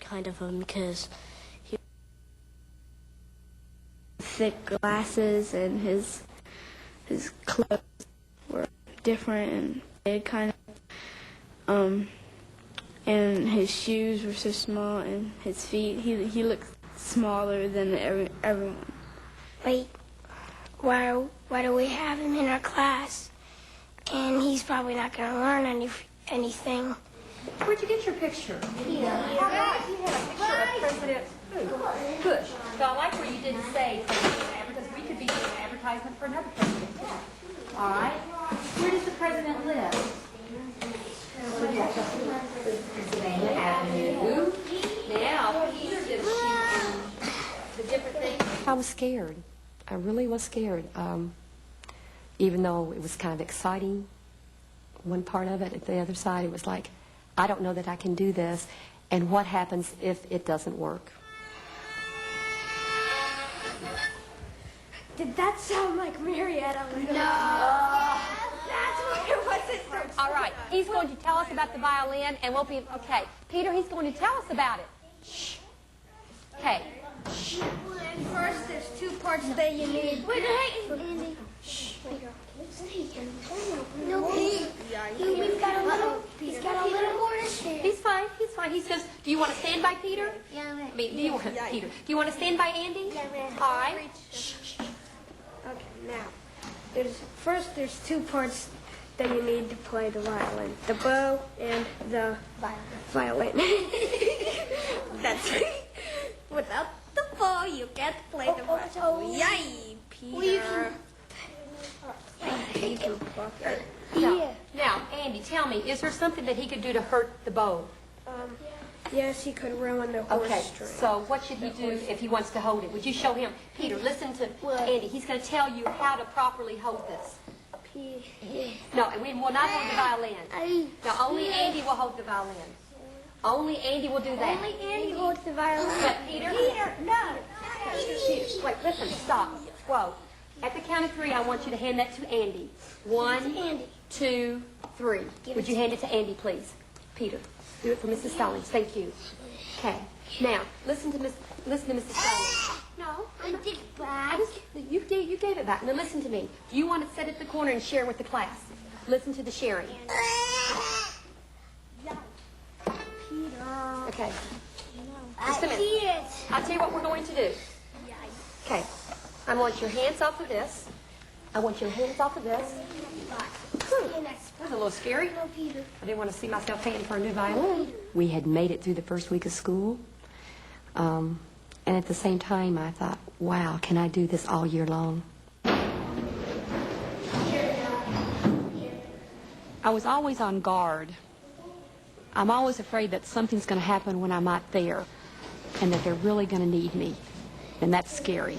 kind of him because he had thick glasses and his clothes were different and big kind of. And his shoes were so small, and his feet, he looked smaller than everyone. Wait, why do we have him in our class? And he's probably not going to learn anything. Where'd you get your picture? Yeah. All right, you have a picture of President Bush. So I like where you didn't say, because we could be doing an advertisement for another president. All right. Where does the president live? Pennsylvania Avenue. Now, Peter just the different things. I was scared. I really was scared. Even though it was kind of exciting, one part of it, at the other side, it was like, I don't know that I can do this, and what happens if it doesn't work? Did that sound like Marietta? No. That's what it was. All right, he's going to tell us about the violin, and we'll be, okay. Peter, he's going to tell us about it. Shh. Okay. Well, at first, there's two parts that you need. Wait, hey, Andy. Shh. No, he's got a little more to share. He's fine. He's fine. He says, do you want to stand by Peter? Yeah, I mean, do you want Peter? Do you want to stand by Andy? Yeah, man. All right. Shh. Okay, now, there's two parts that you need to play the violin. The bow and the violin. That's right. Without the bow, you can't play the violin. Yay, Peter. You can block it. Now, Andy, tell me, is there something that he could do to hurt the bow? Yes, he could ruin the horse Okay, string. so what should he do if he wants to hold it? Would you show him? Peter, listen to Andy. He's going to tell you how to properly hold this. No, and we will not hold the violin. Now, only Andy will hold the violin. Only Andy will do that. Only Andy holds the violin. But Peter? No. Peter, wait, listen, stop. Whoa. At the count of 3, I want you to hand that to Andy. 1, 2, 3. Would you hand it to Andy, please? Peter, do it for Mrs. Stallings. Thank you. Okay. Now, listen to Mrs. Stallings. No, I did it back. You gave it back. Now listen to me. Do you want to sit at the corner and share with the class? Listen to the sharing. Peter. Okay. Just a minute. I'll tell you what we're going to do. Okay. I want your hands off of this. I want your hands off of this. That was a little scary. I didn't want to see myself paying for a new violin. We had made it through the first week of school. And at the same time, I thought, wow, can I do this all year long? I was always on guard. I'm always afraid that something's going to happen when I'm not there and that they're really going to need me. And that's scary.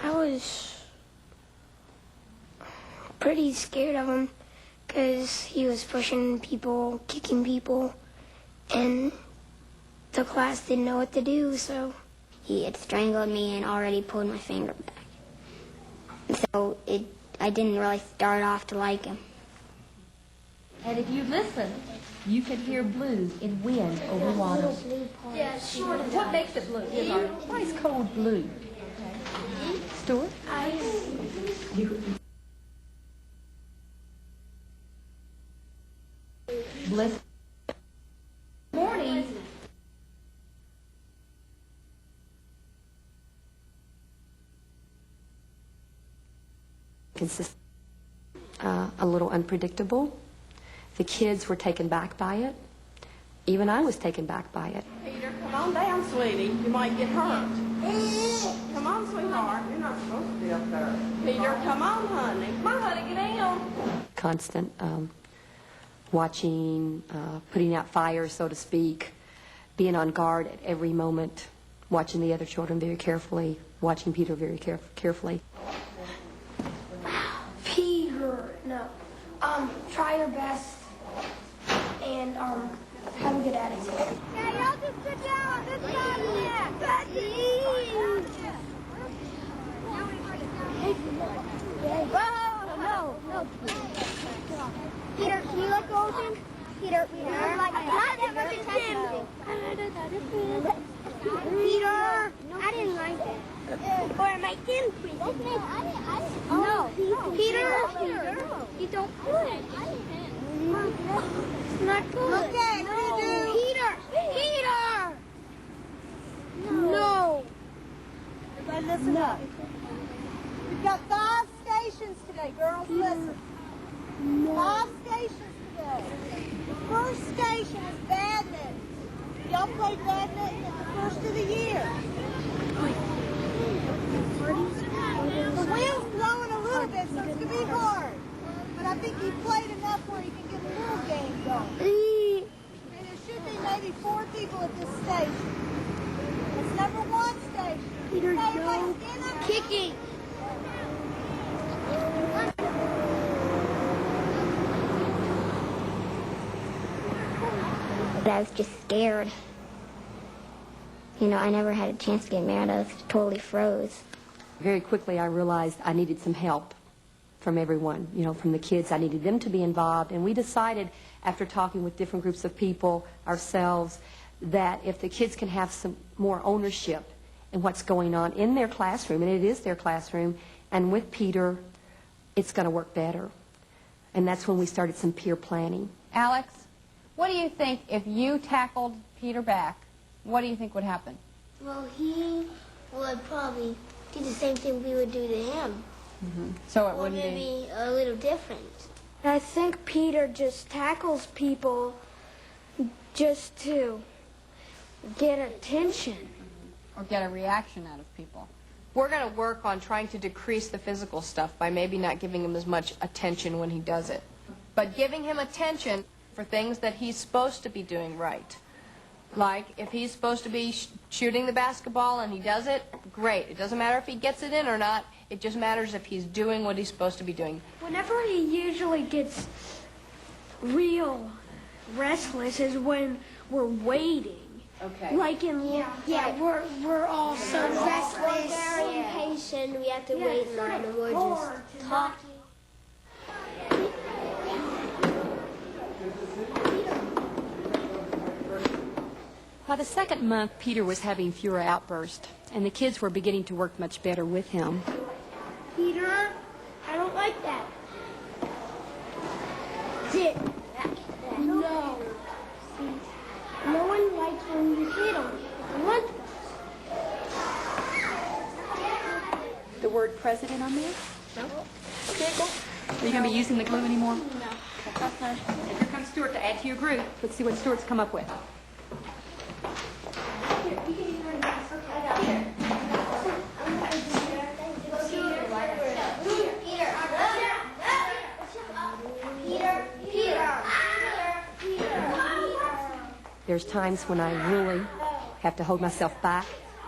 I was pretty scared of him because he was pushing people, kicking people, and the class didn't know what to do, so he had strangled me and already pulled my finger back. So I didn't really start off to like him. And if you listen, you can hear blues in wind over water. yeah, sure. What makes it blue? Why is cold blue? Stuart? Bliss. Morning. Consistent, a little unpredictable. The kids were taken back by it. Even I was taken back by it. Peter, come on down, sweetie. You might get hurt. Come on, sweetheart. You're not supposed to be up there. Peter, come on, honey. Come on, honey, get down. Constant watching, putting out fires, so to speak, being on guard at every moment, watching the other children very carefully, watching Peter very carefully. Peter, no. Try your best and have a good attitude. Yeah, y'all just sit down on this side of there. Whoa! Peter, can you let go of him? Peter, I never did him. Peter, I didn't like that. Or am I in? No, Peter, you don't do it. It's not good. Okay, what do you do? Peter! No. Everybody listen up. We've got 5 stations today, girls. Listen. 5 stations today. The first station is badminton. Y'all played badminton at the first of the year. The wind's blowing a little bit, so it's going to be hard. But I think you played enough where you can get a little game going. And there should be maybe 4 people at this station. It's number 1 station. Peter, Hey, no everybody stand up. kicking. But I was just scared. You know, I never had a chance to get married. I was totally froze. Very quickly, I realized I needed some help from everyone, you know, from the kids. I needed them to be involved. And we decided, after talking with different groups of people, ourselves, that if the kids can have some more ownership in what's going on in their classroom, and it is their classroom, and with Peter, it's going to work better. And that's when we started some peer planning. Alex, what do you think if you tackled Peter back? What do you think would happen? Well, he would probably do the same thing we would do to him. So it Or wouldn't be... maybe a little different. I think Peter just tackles people just to get attention. or get a reaction out of people. We're going to work on trying to decrease the physical stuff by maybe not giving him as much attention when he does it. But giving him attention for things that he's supposed to be doing right. Like, if he's supposed to be shooting the basketball and he does it, great. It doesn't matter if he gets it in or not. It just matters if he's doing what he's supposed to be doing. Whenever he usually gets real restless is when we're waiting. Okay. Like in we're all so We're restless. very impatient. We have to wait in line, and we're just talking. By the second month, Peter was having fewer outbursts, and the kids were beginning to work much better with him. Peter, I don't like that. Sit. No. No one likes when you hit them. I want The word president on there? no. Are you going to be using the glue anymore? No. And here comes Stuart to add to your group. Let's see what Stuart's come up with. There's times when I really have to hold myself back,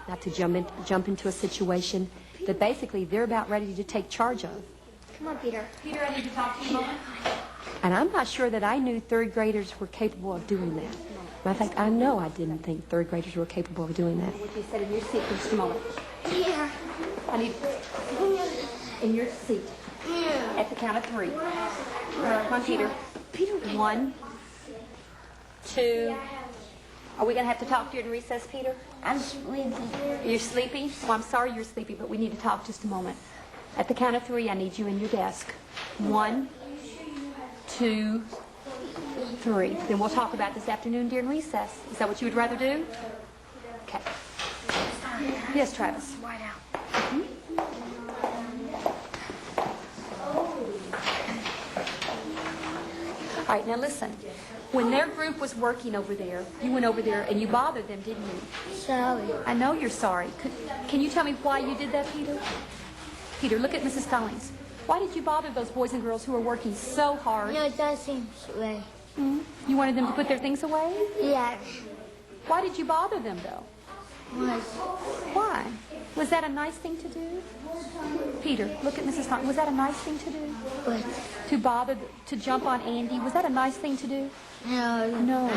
not to jump into a situation that basically they're about ready to take charge of. Come on, Peter. Peter, I need to talk to you a moment. And I'm not sure that I knew third graders were capable of doing that. Matter of fact, I know I didn't think third graders were capable of doing that. Would you sit in your seat for just a moment? Peter. I need in your seat at the count of 3. Come on, Peter. 1, 2. Are we going to have to talk during recess, Peter? I'm sleepy. You're sleepy? Well, I'm sorry you're sleepy, but we need to talk just a moment. At the count of 3, I need you in your desk. 1, 2, 3. Then we'll talk about this afternoon during recess. Is that what you would rather do? Okay. Yes, Travis. All right, now listen. When their group was working over there, you went over there and you bothered them, didn't you? Sorry. I know you're sorry. Can you tell me why you did that, Peter? Peter, look at Mrs. Stallings. Why did you bother those boys and girls who were working so hard? No, it does seem way. You wanted them to put their things away? Yeah. Why did you bother them, though? Was. Why? Was that a nice thing to do? Peter, look at Mrs. Stallings. Was that a nice thing to do? What? To bother, to jump on Andy? Was that a nice thing to do? No. No.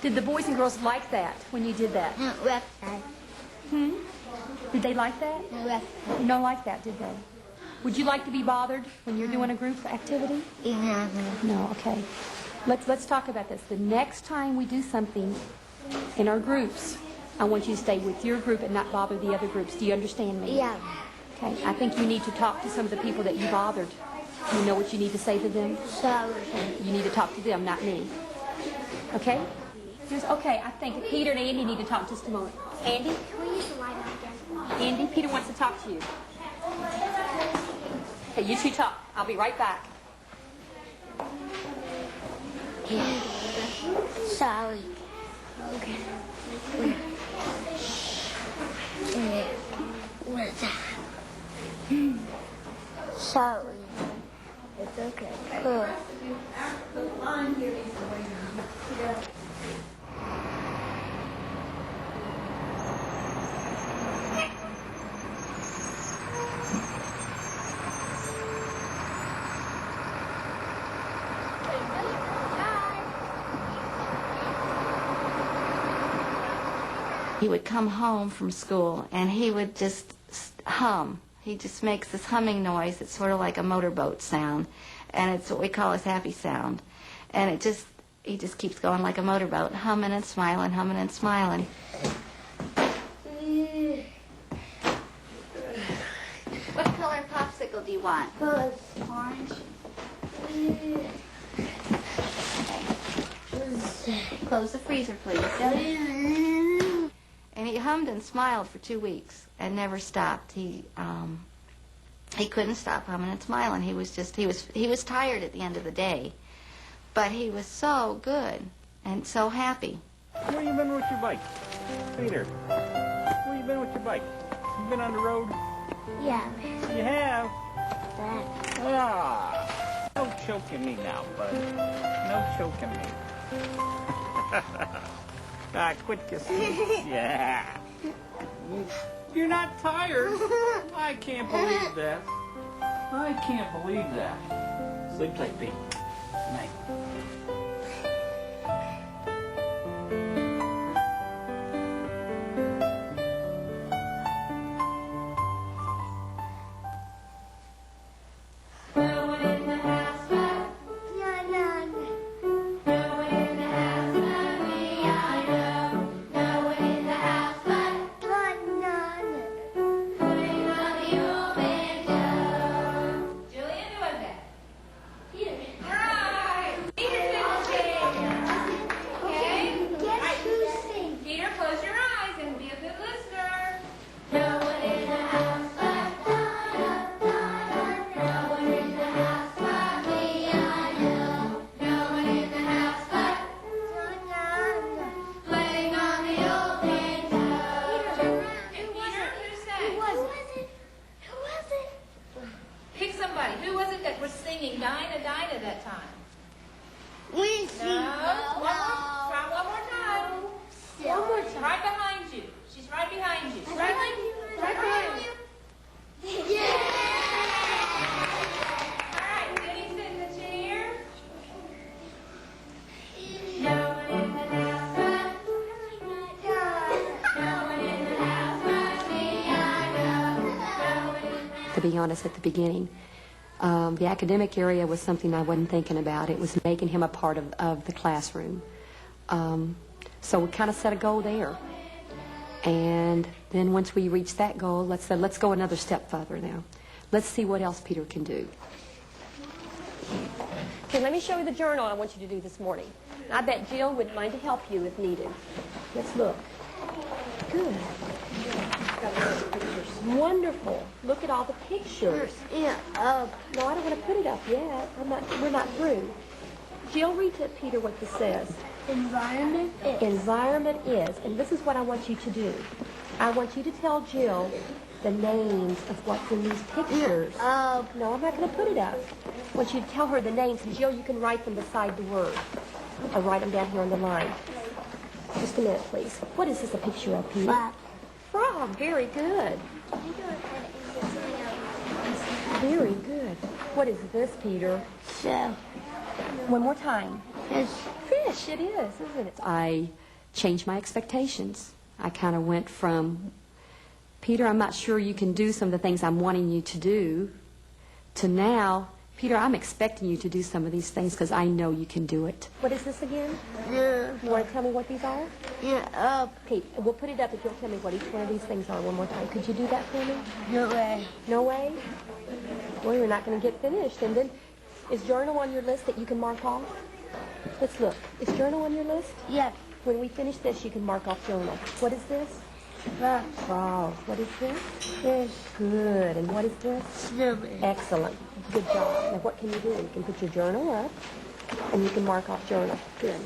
Did the boys and girls like that when you did that? No, Did they like that? no, No, like that, did they? Would you like to be bothered when you're doing a group activity? Yeah. No, okay. Let's talk about this. The next time we do something in our groups, I want you to stay with your group and not bother the other groups. Do you understand me? Yeah. Okay. I think you need to talk to some of the people that you bothered. You know what you need to say to them? Sorry. You need to talk to them, not me. Okay? Okay, I think Peter and Andy need to talk just a moment. Andy? Can we use the light on again? Andy, Peter wants to talk to you. Okay, you two talk. I'll be right back. Sorry. Okay. What's that? Sorry. It's okay. Cool. He would come home from school and he would just hum. He just makes this humming noise. It's sort of like a motorboat sound, and it's what we call his happy sound. And he just keeps going like a motorboat, humming and smiling, humming and smiling. What color popsicle do you want? Orange. Close the freezer, please. And he hummed and smiled for 2 weeks and never stopped. He couldn't stop humming and smiling. He was tired at the end of the day, but he was so good and so happy. Where you been with your bike, Peter? Where you been with your bike? You been on the road? Yeah. You have? That. Ah, no choking me now, bud. No choking me. Quit kissing me. Yeah. You're not tired. I can't believe that. I can't believe that. Sleep tight, Pete. Good night. To be honest, at the beginning, the academic area was something I wasn't thinking about. It was making him a part of the classroom. So we kind of set a goal there. And then once we reached that goal, let's go another step further now. Let's see what else Peter can do. Okay, let me show you the journal I want you to do this morning. I bet Jill would mind to help you if needed. Let's look. Good. Wonderful. Look at all the pictures. Yeah. No, I don't want to put it up yet. We're not through. Jill, read to Peter what this says. Environment is. Environment is. And this is what I want you to do. I want you to tell Jill the names of what's in these pictures. No, I'm not going to put it up. I want you to tell her the names. And Jill, you can write them beside the word. Or write them down here on the line. Just a minute, please. What is this a picture of, Peter? Frog. Frog. Very good. Very good. What is this, Peter? So. One more time. Fish. Fish, it is, isn't it? I changed my expectations. I kind of went from, Peter, I'm not sure you can do some of the things I'm wanting you to do, to now, Peter, I'm expecting you to do some of these things because I know you can do it. What is this again? Yeah. You want to tell me what these are? Yeah, Okay, we'll put it up if you'll tell me what each one of these things are one more time. Could you do that for me? no way. No way? Well, you're not going to get finished. And then, is journal on your list that you can mark off? Let's look. Is journal on your list? Yeah. When we finish this, you can mark off journal. What is this? Wow. What is this? Yes. Good. And what is this? Stupid. Excellent. Good job. Now, what can you do? You can put your journal up, and you can mark off journal. Good.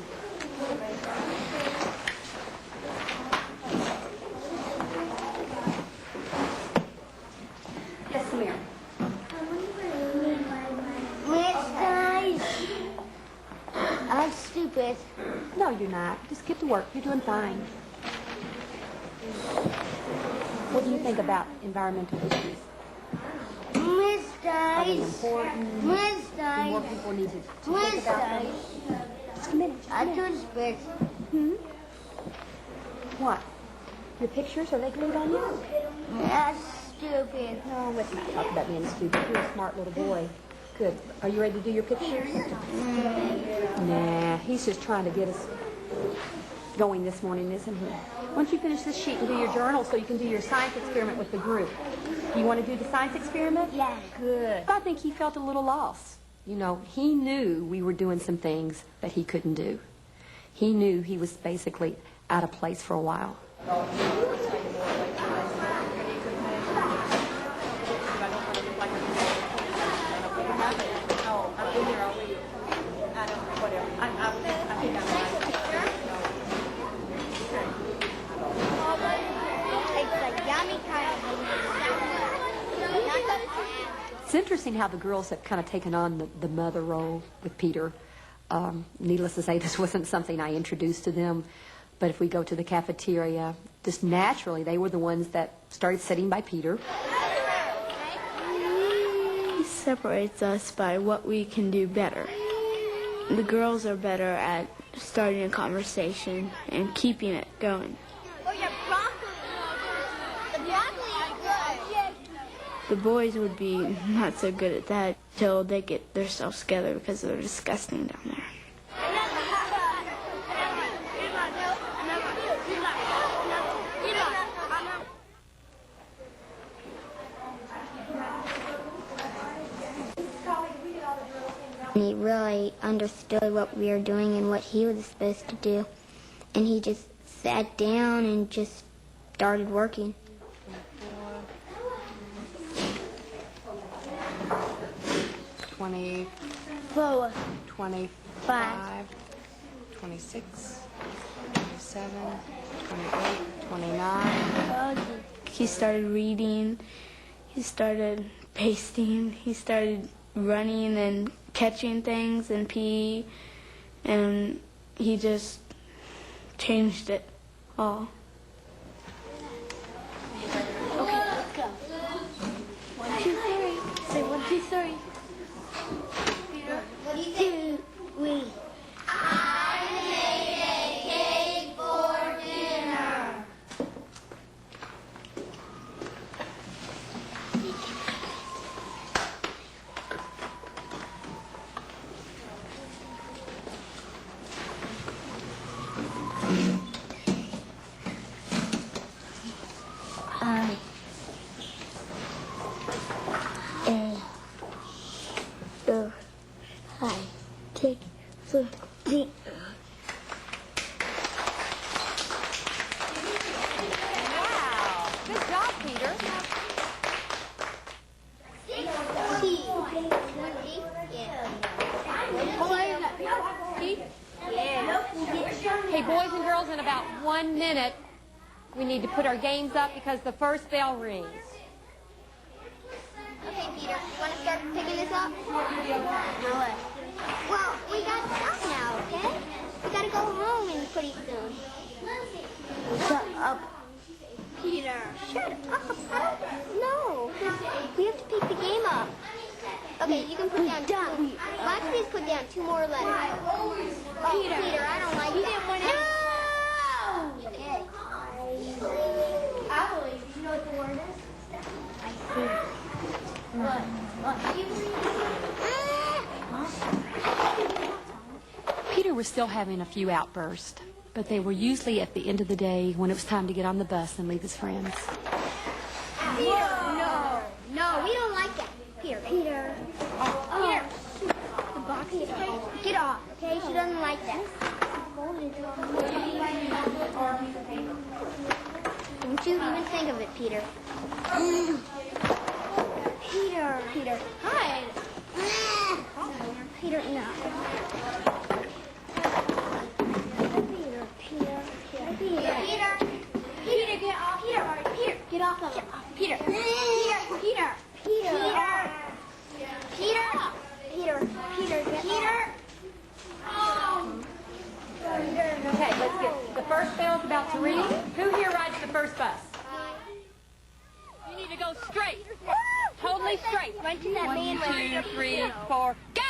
Yes, Samir. Guys, I'm stupid. No, you're not. Just get to work. You're doing fine. What do you think about environmental issues? Are they important? More people need to think about them. Just a minute. I don't speak. What? Your pictures, are they glued on you? That's stupid. No, let's not talk about being stupid. You're a smart little boy. Good. Are you ready to do your pictures? Nah, he's just trying to get us going this morning, isn't he? Once you finish this sheet and do your journal so you can do your science experiment with the group. You want to do the science experiment? Yeah. Good. I think he felt a little lost. You know, he knew we were doing some things that he couldn't do. He knew he was basically out of place for a while. It's interesting how the girls have kind of taken on the mother role with Peter. Needless to say, this wasn't something I introduced to them. But if we go to the cafeteria, just naturally, they were the ones that started sitting by Peter. He separates us by what we can do better. The girls are better at starting a conversation and keeping it going. Oh, yeah, broccoli. The broccoli is good. The boys would be not so good at that till they get themselves together because they're disgusting down there. He really understood what we were doing and what he was supposed to do. And he just sat down and just started working. 24, 25, 26, 27, 28, 29. He started reading, he started pasting, he started running and catching things in PE, and he just changed it all. Okay, let's go. 1, 2, 3. Say 1, 2, 3. Peter, what do you think? 2, 3. I made a cake for dinner. Take the Wow. Good job, Peter. Hey, boys and girls, in about 1 minute, we need to put our games up because the first bell rings. Okay, Peter, you want to start picking this up? No way. Well, we got stuff now, okay? We gotta go home and pretty soon. Shut up. Peter. Shut up. No, we have to pick the game up. Okay, you can put down two. Let's please put down 2 more letters. Oh, Peter, I don't like that. No! Okay. Apple, do you know what the word is? I see. What? Peter was still having a few outbursts, but they were usually at the end of the day when it was time to get on the bus and leave his friends. No, we don't like that. Peter. Peter. Peter. The box is get off, okay? She doesn't like that. Don't you even think of it, Peter. Peter. Peter. Hi. Peter, no. Peter, get off. Peter, get off of it. Peter. Okay, let's get, the first bell's about to ring. Who here rides the first bus? You need to go straight. Totally straight. 1, 2, 3, 4, go!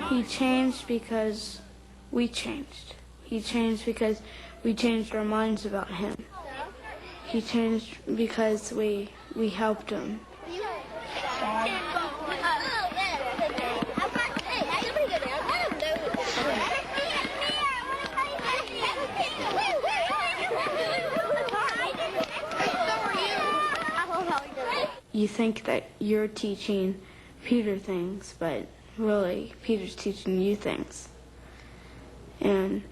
He changed because we changed. He changed because we changed our minds about him. He changed because we helped him. You think that you're teaching Peter things, but really, Peter's teaching you things. And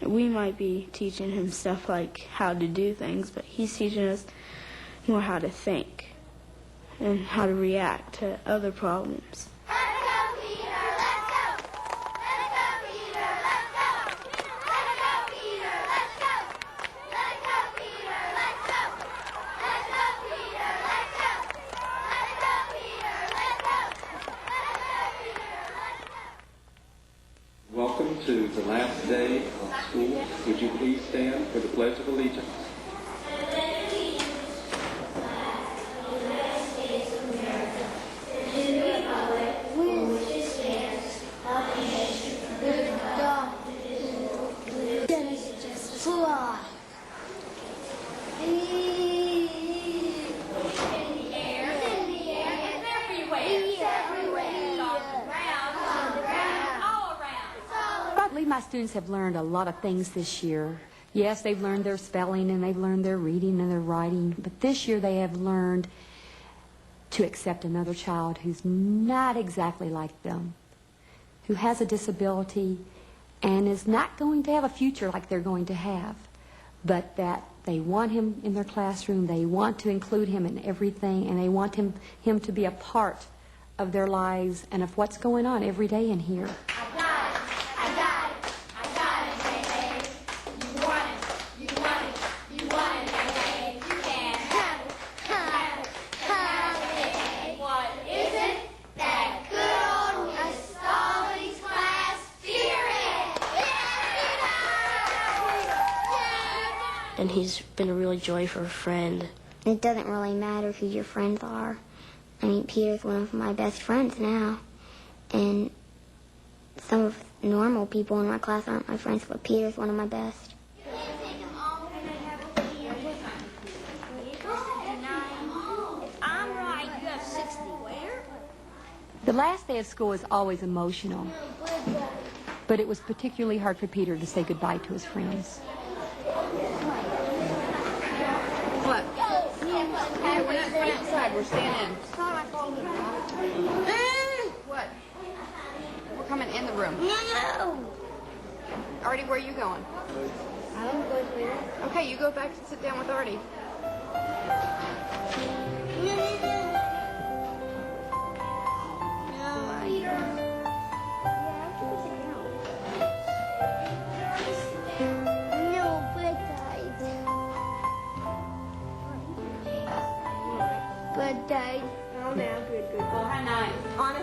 we might be teaching him stuff like how to do things, but he's teaching us more how to think and how to react to other problems. Welcome to the last day of school. Would you please stand for the Pledge of Allegiance? My students have learned a lot of things this year. Yes, they've learned their spelling and they've learned their reading and their writing, but this year they have learned to accept another child who's not exactly like them, who has a disability and is not going to have a future like they're going to have, but that they want him in their classroom, they want to include him in everything, and they want him to be a part of their lives and of what's going on every day in here. And he's been a real joy for a friend. It doesn't really matter who your friends are. I mean, Peter's one of my best friends now. And some of normal people in my class aren't my friends, but Peter's one of my best. I'm right, you have 60. Where? The last day of school is always emotional, but it was particularly hard for Peter to say goodbye to his friends. What? Hey, we're not going outside. We're staying in. What? We're coming in the room. No. Artie, where are you going? I don't go here. Okay, you go back and sit down with Artie. Good day. Oh, now, good. Oh, hi, night. On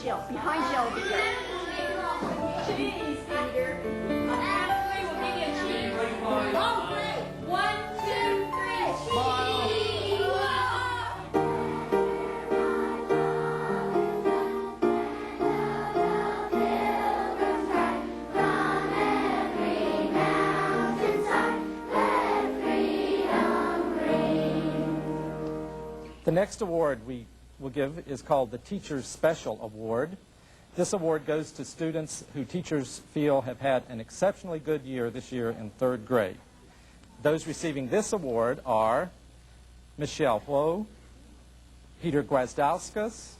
Jill. Behind Jill will be good. Cheese, Peter. On the count of three, we'll give you a cheese. All three. 1, 2, 3. Cheese. The next award we will give is called the Teacher's Special Award. This award goes to students who teachers feel have had an exceptionally good year this year in 3rd grade. Those receiving this award are Michelle Huo, Peter Gwiazdowskis,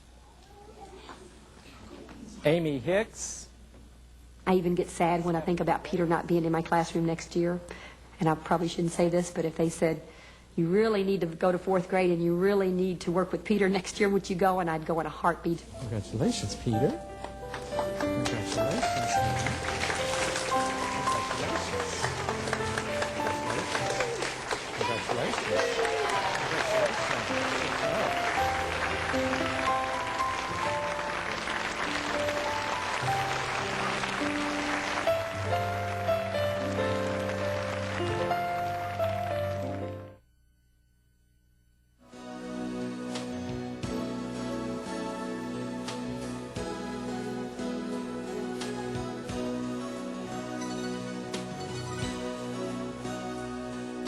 Amy Hicks. I even get sad when I think about Peter not being in my classroom next year. And I probably shouldn't say this, but if they said, you really need to go to 4th grade and you really need to work with Peter next year, would you go? And I'd go in a heartbeat. Congratulations, Peter. Congratulations. Congratulations. Congratulations.